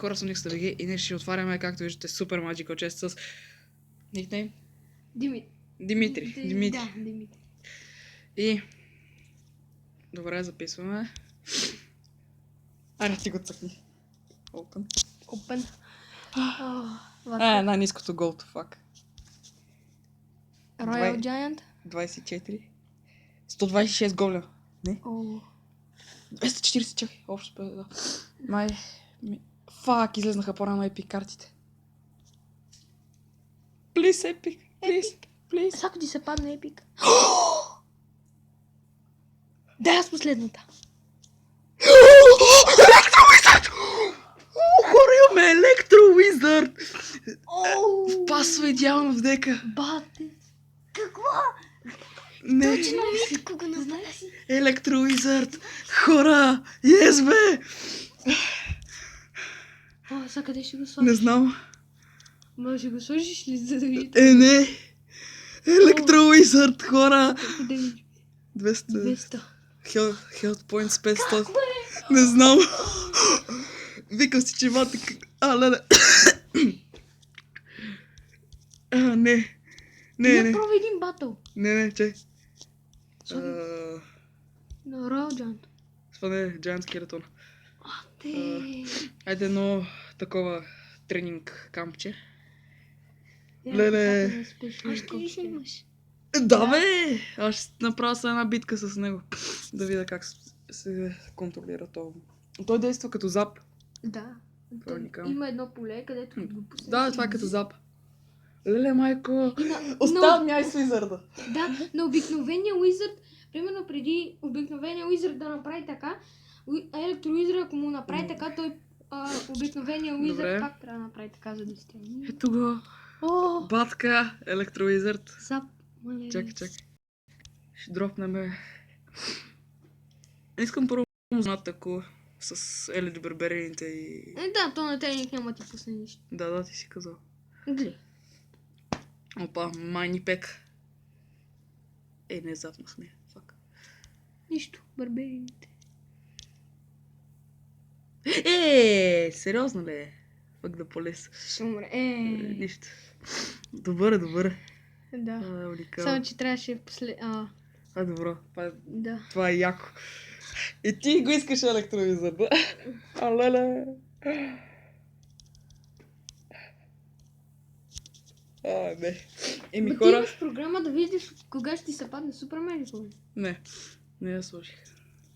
Хора съм NextBG и днес ще отваряме, както виждате, Super Magical Chest с никнейм Димитри. Да, Димитри. И... Добре, записваме. Аре, ти го цъкни. Open. Най-ниското goal to fuck. Royal Giant. 24. 126 голя. Не? 240, чакай. Общо да. Фак, излезнаха по-рано Epic картите. Please, Epic. Please. Ако ти се падне Epic. Да, аз последната. Електровизард! Хора, имаме Електровизард! Пасва идеално в дека. Бате. Какво? Не. Точно мисля, го знаеш. Електровизард! Хора! Yes, бе! Сега къде ще го сложиш? Не знам. Може го сложиш ли, за да видиш? Не! Електровизард, хора! Къде ми? 200. 200. Health points 500. Не знам. Викам си, че мати... леле. Не. Не пробвай един батъл. Не, чай. На Royal Giant. Това не е Giant Skeleton. Те. Айде едно такова тренинг кампче. Леле. А ще ли имаш? Да, бе! Аз ще направя се една битка с него. Да видя как се контролира това. Той действа като зап. Да. Това е уникално. Има едно поле, където го пуснеш. Да, това е като зап. Леле, майко! Оставам я и с Уизарда. Да, на обикновения Уизард, примерно преди обикновения Уизард да направи така, Електровизард, ако му направи така, той обикновения Уизард пак трябва да направи така, за да стрелни. Ето го. Батка, Електровизард. Зап. Чакай. Ще дропнем. Искам първо знат тако с Елит Берберините и... Да, то на тренинг няма ти пусне нищо. Да, ти си казал. Гледай. Опа, майни пек. Не запнах, не. Фак. Нищо, барберините. Сериозно ли е? Фак да полез. Ще умре. Нищо. Добър. Да. Уникално. Само, че трябваше Добро. Да. Това е яко. И ти го искаш Електровизард, да? Леле. Не. Ти имаш програма да видиш кога ще ти се падне Супер Magical. Не я сложих.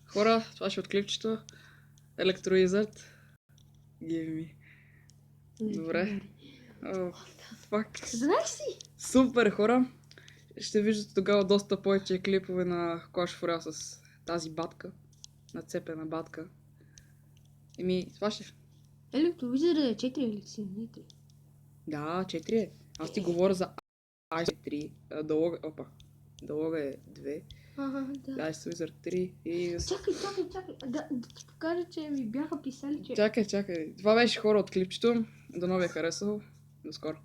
Хора, това ще от клипчето. Електровизард. Give me. Добре. Фак. Знаеш си? Супер, хора. Ще виждате тогава доста повече клипове на Clash Royale с тази батка. Нацепена батка. Това ще... Електровизард е 4 или 3? Да, 4 е. Аз ти говоря за i3. Дълога е 2. Да. Elектrovizard 3 и... Чакай. Да ти покажа, че ми бяха писали, че... Чакай. Това беше хора от клипчето. До новия харесал. До скоро.